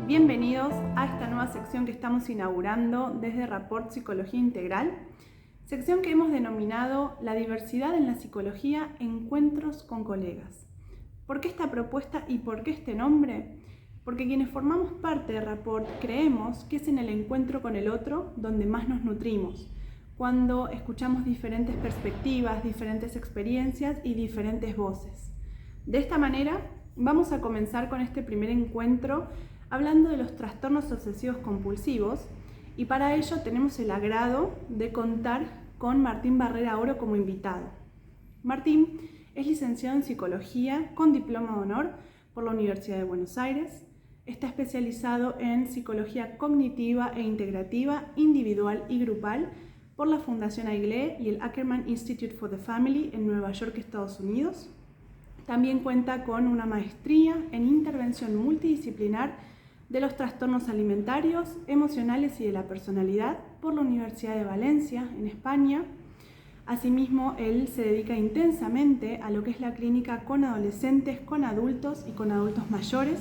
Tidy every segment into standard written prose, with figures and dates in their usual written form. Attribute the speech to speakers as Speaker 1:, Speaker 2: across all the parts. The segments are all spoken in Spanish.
Speaker 1: Bienvenidos a esta nueva sección que estamos inaugurando desde Rapport Psicología Integral, sección que hemos denominado La diversidad en la psicología, encuentros con colegas. ¿Por qué esta propuesta y por qué este nombre? Porque quienes formamos parte de Rapport creemos que es en el encuentro con el otro donde más nos nutrimos, cuando escuchamos diferentes perspectivas, diferentes experiencias y diferentes voces. De esta manera, vamos a comenzar con este primer encuentro hablando de los trastornos obsesivos compulsivos, y para ello tenemos el agrado de contar con Martín Barrera Oro como invitado. Martín es licenciado en Psicología con diploma de honor por la Universidad de Buenos Aires. Está especializado en Psicología Cognitiva e Integrativa Individual y Grupal por la Fundación Aigle y el Ackerman Institute for the Family en Nueva York, Estados Unidos. También cuenta con una maestría en intervención multidisciplinar de los trastornos alimentarios, emocionales y de la personalidad por la Universidad de Valencia, en España. Asimismo, él se dedica intensamente a lo que es la clínica con adolescentes, con adultos y con adultos mayores,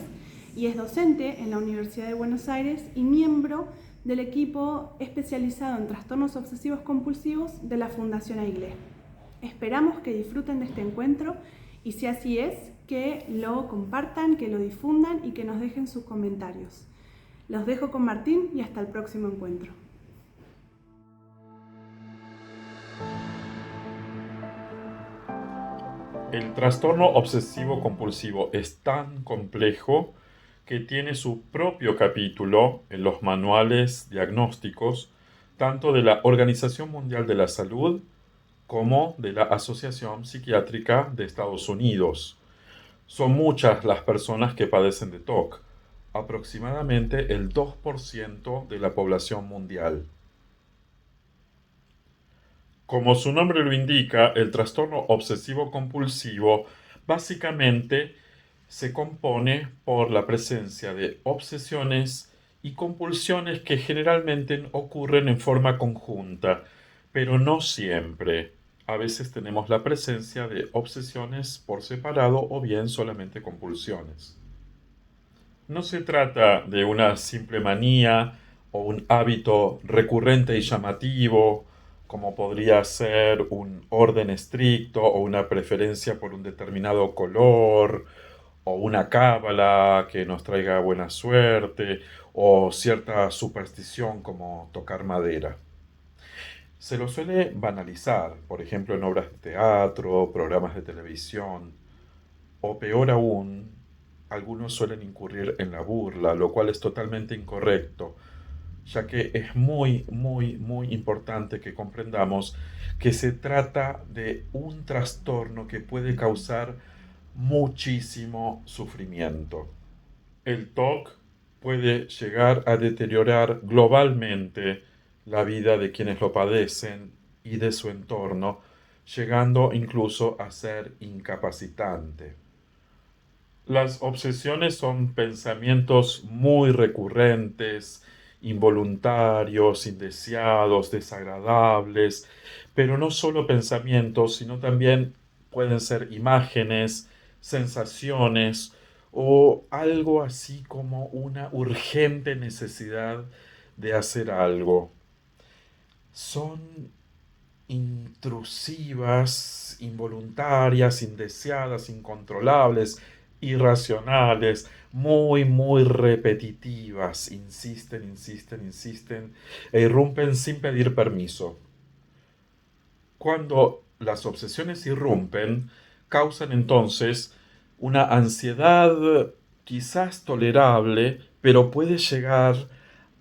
Speaker 1: y es docente en la Universidad de Buenos Aires y miembro del equipo especializado en trastornos obsesivos compulsivos de la Fundación Aigle. Esperamos que disfruten de este encuentro y, si así es, que lo compartan, que lo difundan y que nos dejen sus comentarios. Los dejo con Martín y hasta el próximo encuentro.
Speaker 2: El trastorno obsesivo compulsivo es tan complejo que tiene su propio capítulo en los manuales diagnósticos tanto de la Organización Mundial de la Salud como de la Asociación Psiquiátrica de Estados Unidos. Son muchas las personas que padecen de TOC, aproximadamente el 2% de la población mundial. Como su nombre lo indica, el trastorno obsesivo compulsivo básicamente se compone por la presencia de obsesiones y compulsiones que generalmente ocurren en forma conjunta, pero no siempre. A veces tenemos la presencia de obsesiones por separado o bien solamente compulsiones. No se trata de una simple manía o un hábito recurrente y llamativo, como podría ser un orden estricto o una preferencia por un determinado color, o una cábala que nos traiga buena suerte, o cierta superstición como tocar madera. Se lo suele banalizar, por ejemplo, en obras de teatro, programas de televisión, o peor aún, algunos suelen incurrir en la burla, lo cual es totalmente incorrecto, ya que es muy importante que comprendamos que se trata de un trastorno que puede causar muchísimo sufrimiento. El TOC puede llegar a deteriorar globalmente la vida de quienes lo padecen y de su entorno, llegando incluso a ser incapacitante. Las obsesiones son pensamientos muy recurrentes, involuntarios, indeseados, desagradables, pero no solo pensamientos, sino también pueden ser imágenes, sensaciones o algo así como una urgente necesidad de hacer algo. Son intrusivas, involuntarias, indeseadas, incontrolables, irracionales, muy repetitivas, insisten e irrumpen sin pedir permiso. Cuando las obsesiones irrumpen, causan entonces una ansiedad quizás tolerable, pero puede llegar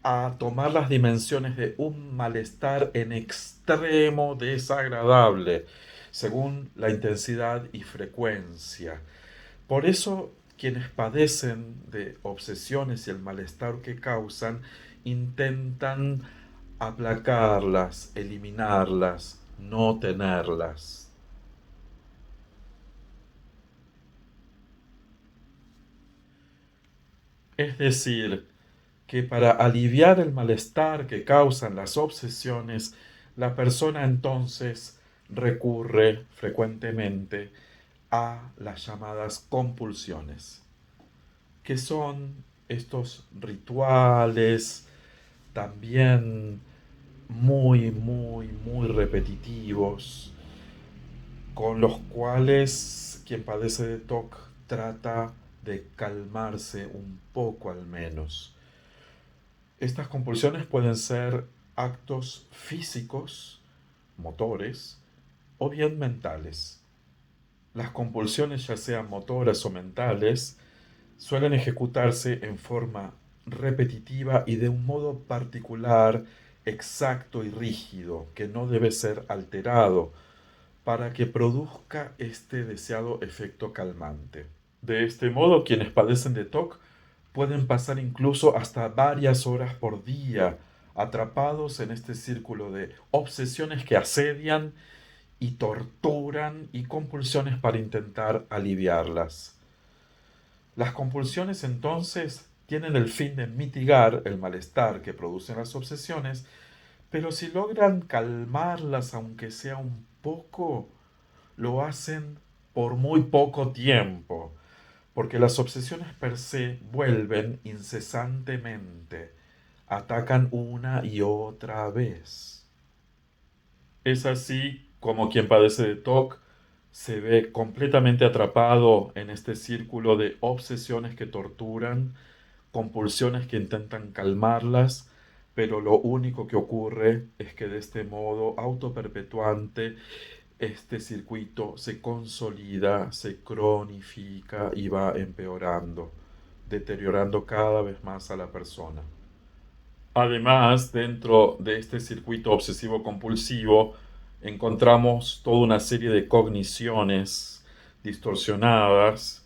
Speaker 2: a tomar las dimensiones de un malestar en extremo desagradable, según la intensidad y frecuencia. Por eso, quienes padecen de obsesiones y el malestar que causan, intentan aplacarlas, eliminarlas, no tenerlas. Es decir, que para aliviar el malestar que causan las obsesiones, la persona entonces recurre frecuentemente a las llamadas compulsiones, que son estos rituales también muy repetitivos, con los cuales quien padece de TOC trata de calmarse un poco al menos. Estas compulsiones pueden ser actos físicos, motores, o bien mentales. Las compulsiones, ya sean motoras o mentales, suelen ejecutarse en forma repetitiva y de un modo particular, exacto y rígido, que no debe ser alterado para que produzca este deseado efecto calmante. De este modo, quienes padecen de TOC pueden pasar incluso hasta varias horas por día atrapados en este círculo de obsesiones que asedian y torturan y compulsiones para intentar aliviarlas. Las compulsiones entonces tienen el fin de mitigar el malestar que producen las obsesiones, pero si logran calmarlas aunque sea un poco, lo hacen por muy poco tiempo, porque las obsesiones per se vuelven incesantemente, atacan una y otra vez. Es así como quien padece de TOC se ve completamente atrapado en este círculo de obsesiones que torturan, compulsiones que intentan calmarlas, pero lo único que ocurre es que de este modo autoperpetuante este circuito se consolida, se cronifica y va empeorando, deteriorando cada vez más a la persona. Además, dentro de este circuito obsesivo-compulsivo, encontramos toda una serie de cogniciones distorsionadas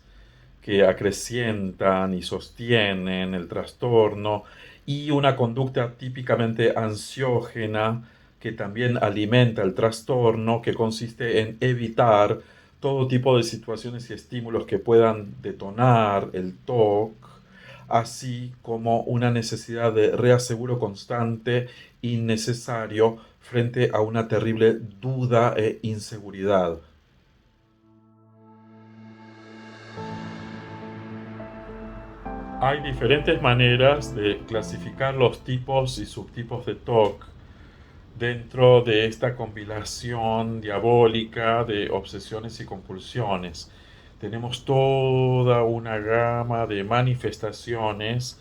Speaker 2: que acrecientan y sostienen el trastorno y una conducta típicamente ansiógena que también alimenta el trastorno, que consiste en evitar todo tipo de situaciones y estímulos que puedan detonar el TOC, así como una necesidad de reaseguro constante innecesario frente a una terrible duda e inseguridad. Hay diferentes maneras de clasificar los tipos y subtipos de TOC dentro de esta compilación diabólica de obsesiones y compulsiones. Tenemos toda una gama de manifestaciones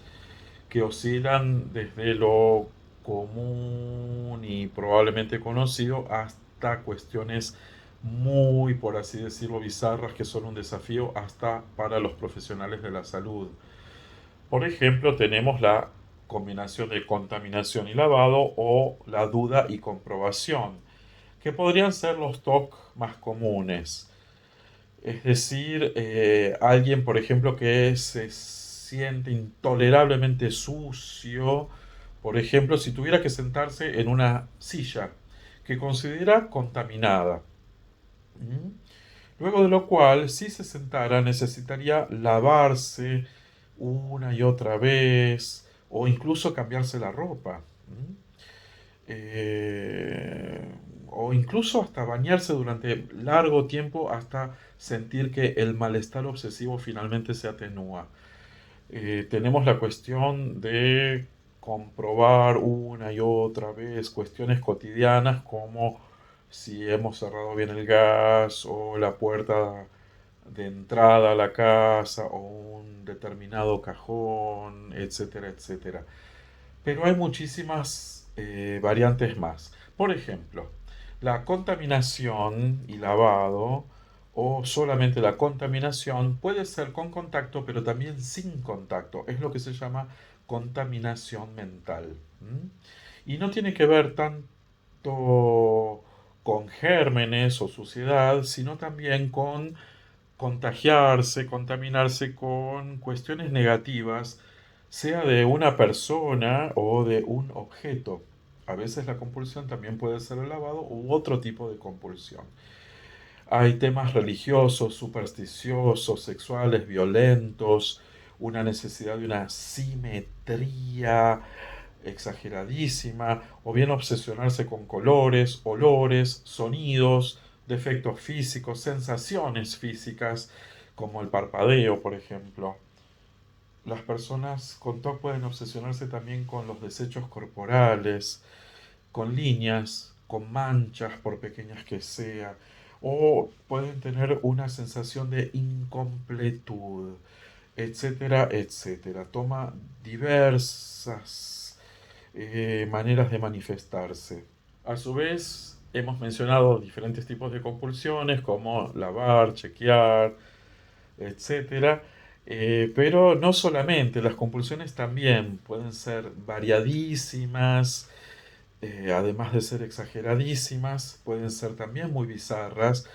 Speaker 2: que oscilan desde lo común y probablemente conocido hasta cuestiones muy, por así decirlo, bizarras que son un desafío hasta para los profesionales de la salud. Por ejemplo, tenemos la combinación de contaminación y lavado o la duda y comprobación, que podrían ser los TOC más comunes. Es decir, alguien, por ejemplo, que se siente intolerablemente sucio, por ejemplo, si tuviera que sentarse en una silla que considera contaminada. ¿Mm? Luego de lo cual, si se sentara, necesitaría lavarse una y otra vez o incluso cambiarse la ropa. ¿Mm? Eh, o incluso hasta bañarse durante largo tiempo hasta sentir que el malestar obsesivo finalmente se atenúa. Tenemos la cuestión de comprobar una y otra vez cuestiones cotidianas como si hemos cerrado bien el gas o la puerta de entrada a la casa o un determinado cajón, etcétera, etcétera. Pero hay muchísimas variantes más. Por ejemplo, la contaminación y lavado o solamente la contaminación puede ser con contacto, pero también sin contacto. Es lo que se llama contaminación mental. ¿M? Y no tiene que ver tanto con gérmenes o suciedad, sino también con contagiarse, contaminarse con cuestiones negativas, sea de una persona o de un objeto. A veces la compulsión también puede ser el lavado u otro tipo de compulsión. Hay temas religiosos, supersticiosos, sexuales, violentos, una necesidad de una simetría exageradísima, o bien obsesionarse con colores, olores, sonidos, defectos físicos, sensaciones físicas, como el parpadeo, por ejemplo. las personas con TOC pueden obsesionarse también con los desechos corporales, con líneas, con manchas, por pequeñas que sean, o pueden tener una sensación de incompletud, etcétera, etcétera. Toma diversas maneras de manifestarse. A su vez, hemos mencionado diferentes tipos de compulsiones como lavar, chequear, etcétera. Pero no solamente, las compulsiones también pueden ser variadísimas, además de ser exageradísimas, pueden ser también muy bizarras,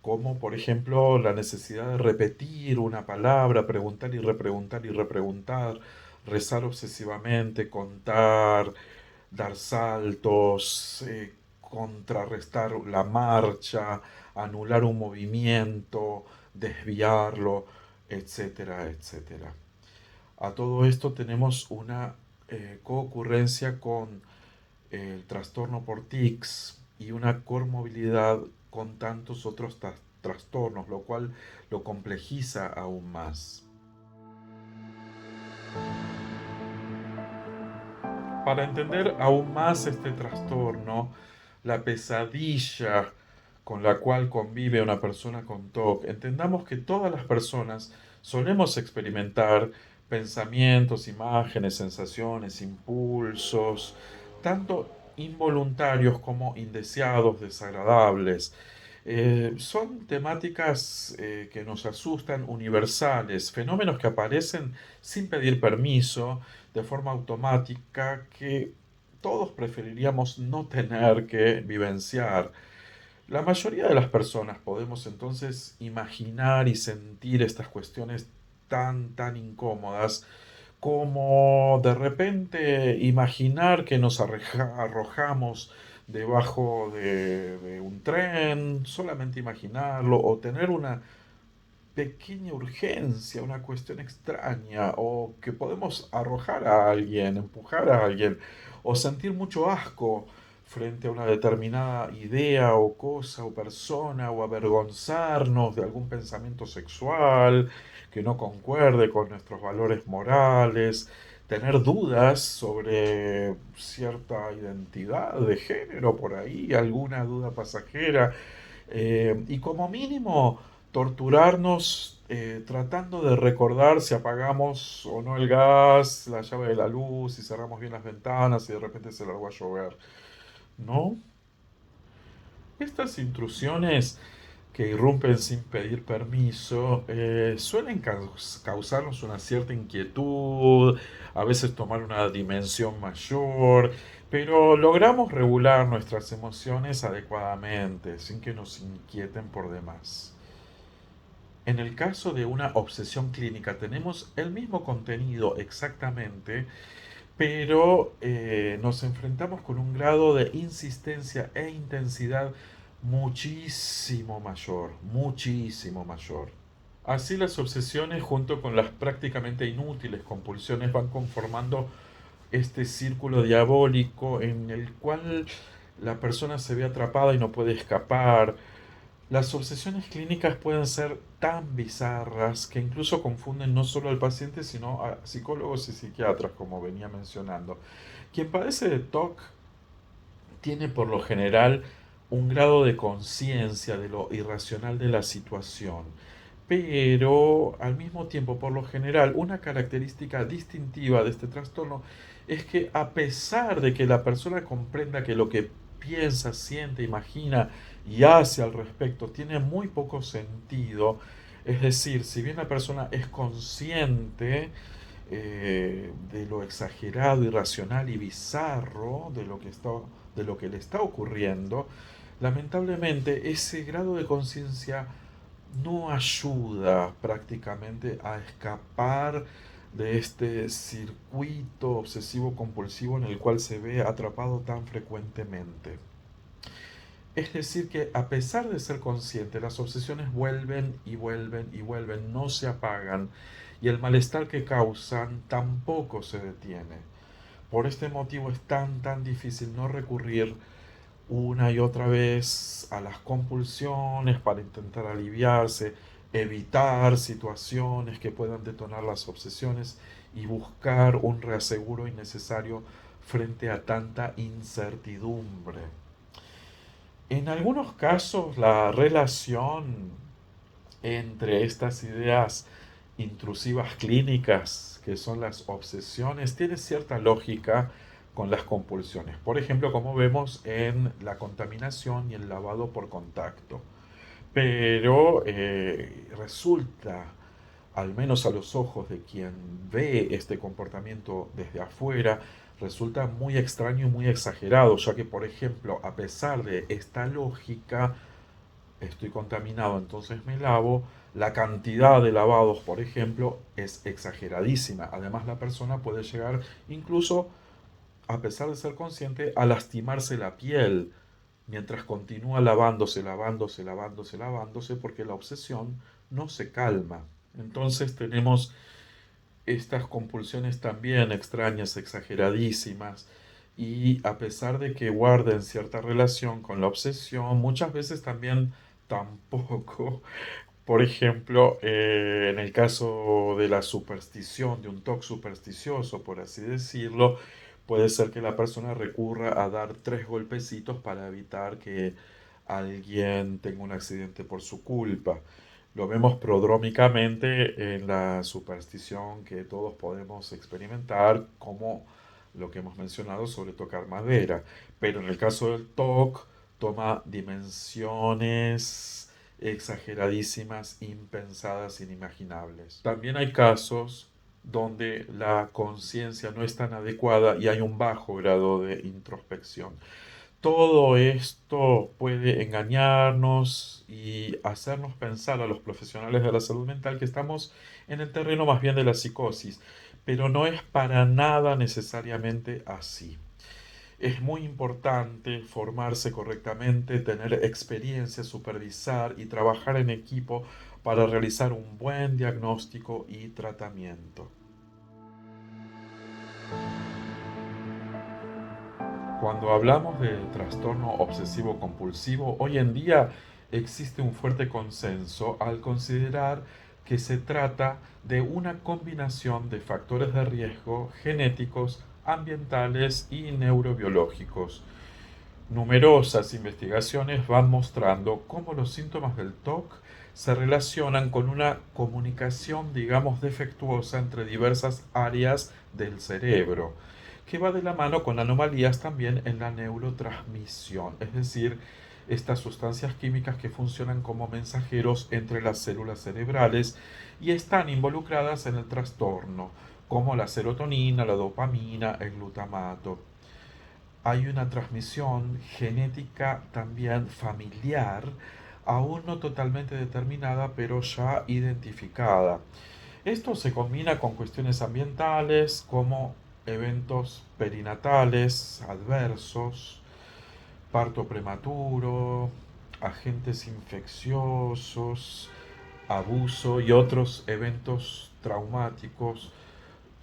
Speaker 2: como por ejemplo la necesidad de repetir una palabra, preguntar y repreguntar y repreguntar, rezar obsesivamente, contar, dar saltos, contrarrestar la marcha, anular un movimiento, desviarlo, etcétera, etcétera. A todo esto tenemos una coocurrencia con el trastorno por tics y una comorbilidad con tantos otros trastornos, lo cual lo complejiza aún más. Para entender aún más este trastorno, la pesadilla con la cual convive una persona con TOC, entendamos que todas las personas solemos experimentar pensamientos, imágenes, sensaciones, impulsos, tanto involuntarios como indeseados, desagradables. Son temáticas que nos asustan, universales, fenómenos que aparecen sin pedir permiso, de forma automática, que todos preferiríamos no tener que vivenciar. La mayoría de las personas podemos entonces imaginar y sentir estas cuestiones tan incómodas como de repente imaginar que nos arrojamos debajo de un tren, solamente imaginarlo, o tener una pequeña urgencia, una cuestión extraña, o que podemos arrojar a alguien, empujar a alguien, o sentir mucho asco frente a una determinada idea o cosa o persona, o avergonzarnos de algún pensamiento sexual que no concuerde con nuestros valores morales, tener dudas sobre cierta identidad de género por ahí, alguna duda pasajera, y como mínimo torturarnos tratando de recordar si apagamos o no el gas, la llave de la luz, si cerramos bien las ventanas y de repente se largó a llover, ¿no? Estas intrusiones que irrumpen sin pedir permiso suelen causarnos una cierta inquietud, a veces tomar una dimensión mayor, pero logramos regular nuestras emociones adecuadamente, sin que nos inquieten por demás. En el caso de una obsesión clínica tenemos el mismo contenido exactamente, pero nos enfrentamos con un grado de insistencia e intensidad muchísimo mayor, muchísimo mayor. Así las obsesiones junto con las prácticamente inútiles compulsiones van conformando este círculo diabólico en el cual la persona se ve atrapada y no puede escapar. Las obsesiones clínicas pueden ser tan bizarras que incluso confunden no solo al paciente, sino a psicólogos y psiquiatras, como venía mencionando. Quien padece de TOC tiene por lo general un grado de conciencia de lo irracional de la situación, pero al mismo tiempo, por lo general, una característica distintiva de este trastorno es que a pesar de que la persona comprenda que lo que piensa, siente, imagina y hace al respecto tiene muy poco sentido, es decir, si bien la persona es consciente de lo exagerado, irracional y bizarro de lo que le está ocurriendo, lamentablemente ese grado de conciencia no ayuda prácticamente a escapar de este circuito obsesivo compulsivo en el cual se ve atrapado tan frecuentemente. Es decir, que a pesar de ser consciente, las obsesiones vuelven y vuelven y vuelven, no se apagan, y el malestar que causan tampoco se detiene. Por este motivo es tan difícil no recurrir una y otra vez a las compulsiones para intentar aliviarse, evitar situaciones que puedan detonar las obsesiones y buscar un reaseguro innecesario frente a tanta incertidumbre. En algunos casos, la relación entre estas ideas intrusivas clínicas, que son las obsesiones, tiene cierta lógica con las compulsiones. Por ejemplo, como vemos en la contaminación y el lavado por contacto. Pero resulta, al menos a los ojos de quien ve este comportamiento desde afuera, resulta muy extraño y muy exagerado, ya que, por ejemplo, a pesar de esta lógica, estoy contaminado, entonces me lavo, la cantidad de lavados, por ejemplo, es exageradísima. Además, la persona puede llegar incluso, a pesar de ser consciente, a lastimarse la piel mientras continúa lavándose, lavándose, lavándose, lavándose, porque la obsesión no se calma. Entonces tenemos estas compulsiones también extrañas, exageradísimas, y a pesar de que guarden cierta relación con la obsesión, muchas veces también tampoco. Por ejemplo, en el caso de la superstición, de un TOC supersticioso, por así decirlo, puede ser que la persona recurra a dar 3 golpecitos para evitar que alguien tenga un accidente por su culpa. Lo vemos prodrómicamente en la superstición que todos podemos experimentar, como lo que hemos mencionado sobre tocar madera. Pero en el caso del TOC, toma dimensiones exageradísimas, impensadas, inimaginables. También hay casos donde la conciencia no es tan adecuada y hay un bajo grado de introspección. Todo esto puede engañarnos y hacernos pensar a los profesionales de la salud mental que estamos en el terreno más bien de la psicosis, pero no es para nada necesariamente así. Es muy importante formarse correctamente, tener experiencia, supervisar y trabajar en equipo para realizar un buen diagnóstico y tratamiento. Cuando hablamos de trastorno obsesivo compulsivo, hoy en día existe un fuerte consenso al considerar que se trata de una combinación de factores de riesgo genéticos, ambientales y neurobiológicos. Numerosas investigaciones van mostrando cómo los síntomas del TOC se relacionan con una comunicación, digamos, defectuosa entre diversas áreas del cerebro, que va de la mano con anomalías también en la neurotransmisión, es decir, estas sustancias químicas que funcionan como mensajeros entre las células cerebrales y están involucradas en el trastorno, como la serotonina, la dopamina, el glutamato. Hay una transmisión genética también familiar, aún no totalmente determinada, pero ya identificada. Esto se combina con cuestiones ambientales como eventos perinatales adversos, parto prematuro, agentes infecciosos, abuso y otros eventos traumáticos,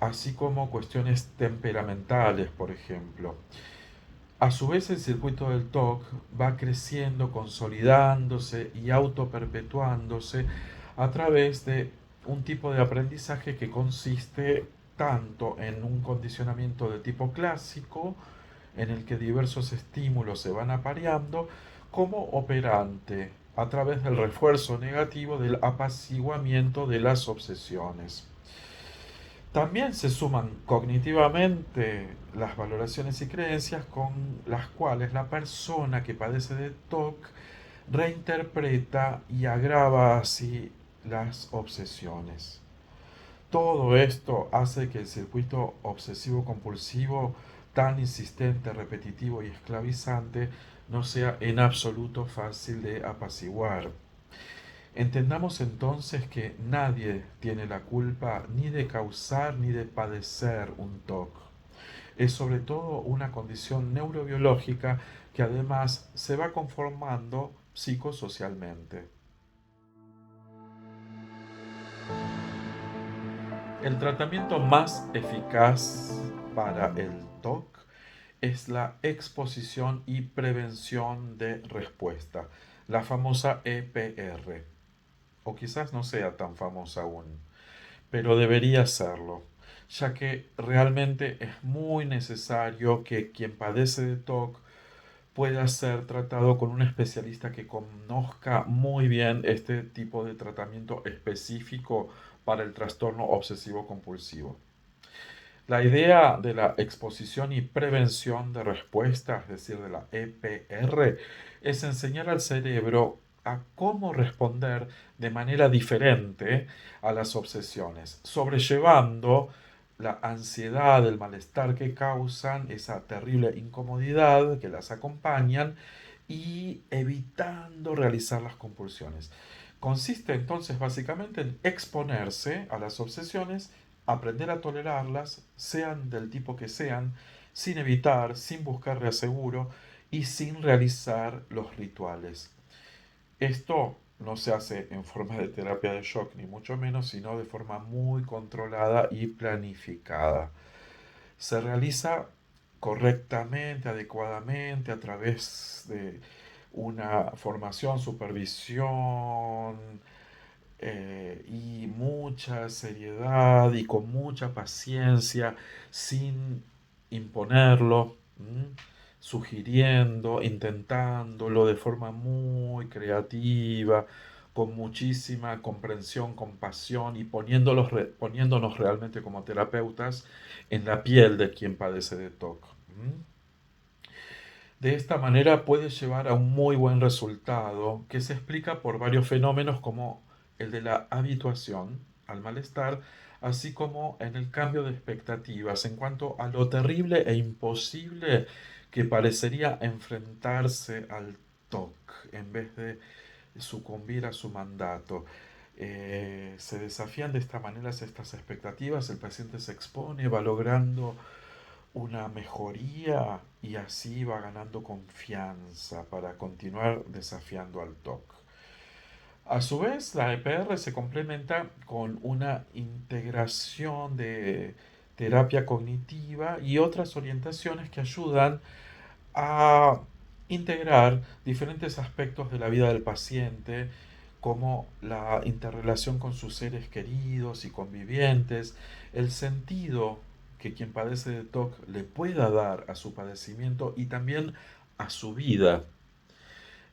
Speaker 2: así como cuestiones temperamentales, por ejemplo. A su vez, el circuito del TOC va creciendo, consolidándose y autoperpetuándose a través de un tipo de aprendizaje que consiste tanto en un condicionamiento de tipo clásico, en el que diversos estímulos se van apareando, como operante a través del refuerzo negativo del apaciguamiento de las obsesiones. También se suman cognitivamente las valoraciones y creencias con las cuales la persona que padece de TOC reinterpreta y agrava así las obsesiones. Todo esto hace que el circuito obsesivo-compulsivo, tan insistente, repetitivo y esclavizante, no sea en absoluto fácil de apaciguar. Entendamos entonces que nadie tiene la culpa ni de causar ni de padecer un TOC. Es sobre todo una condición neurobiológica que además se va conformando psicosocialmente. El tratamiento más eficaz para el TOC es la exposición y prevención de respuesta, la famosa EPR. o quizás no sea tan famosa aún, pero debería serlo, ya que realmente es muy necesario que quien padece de TOC pueda ser tratado con un especialista que conozca muy bien este tipo de tratamiento específico para el trastorno obsesivo compulsivo. La idea de la exposición y prevención de respuesta, es decir, de la EPR, es enseñar al cerebro a cómo responder de manera diferente a las obsesiones, sobrellevando la ansiedad, el malestar que causan, esa terrible incomodidad que las acompañan y evitando realizar las compulsiones. Consiste entonces básicamente en exponerse a las obsesiones, aprender a tolerarlas, sean del tipo que sean, sin evitar, sin buscar reaseguro y sin realizar los rituales. Esto no se hace en forma de terapia de shock, ni mucho menos, sino de forma muy controlada y planificada. Se realiza correctamente, adecuadamente, a través de una formación, supervisión y mucha seriedad y con mucha paciencia, sin imponerlo, sugiriendo, intentándolo de forma muy creativa, con muchísima comprensión, compasión y poniéndonos realmente como terapeutas en la piel de quien padece de TOC. De esta manera puede llevar a un muy buen resultado que se explica por varios fenómenos como el de la habituación al malestar, así como en el cambio de expectativas en cuanto a lo terrible e imposible que parecería enfrentarse al TOC en vez de sucumbir a su mandato. Se desafían de esta manera estas expectativas, el paciente se expone, va logrando una mejoría y así va ganando confianza para continuar desafiando al TOC. A su vez, la EPR se complementa con una integración de terapia cognitiva y otras orientaciones que ayudan a integrar diferentes aspectos de la vida del paciente, como la interrelación con sus seres queridos y convivientes, el sentido que quien padece de TOC le pueda dar a su padecimiento y también a su vida.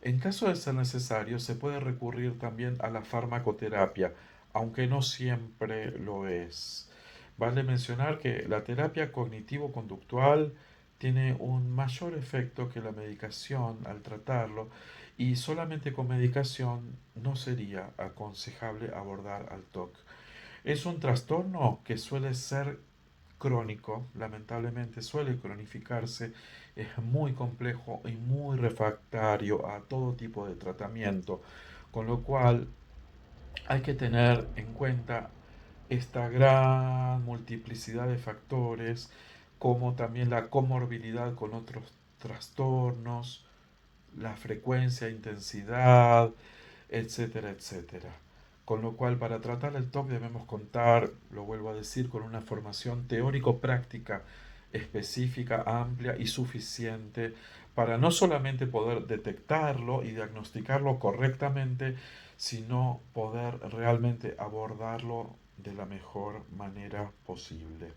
Speaker 2: En caso de ser necesario, se puede recurrir también a la farmacoterapia, aunque no siempre lo es. Vale mencionar que la terapia cognitivo-conductual tiene un mayor efecto que la medicación al tratarlo y solamente con medicación no sería aconsejable abordar al TOC. Es un trastorno que suele ser crónico, lamentablemente suele cronificarse, es muy complejo y muy refractario a todo tipo de tratamiento, con lo cual hay que tener en cuenta esta gran multiplicidad de factores, como también la comorbilidad con otros trastornos, la frecuencia, intensidad, etcétera, etcétera. Con lo cual, para tratar el TOC debemos contar, lo vuelvo a decir, con una formación teórico-práctica específica, amplia y suficiente para no solamente poder detectarlo y diagnosticarlo correctamente, sino poder realmente abordarlo de la mejor manera posible.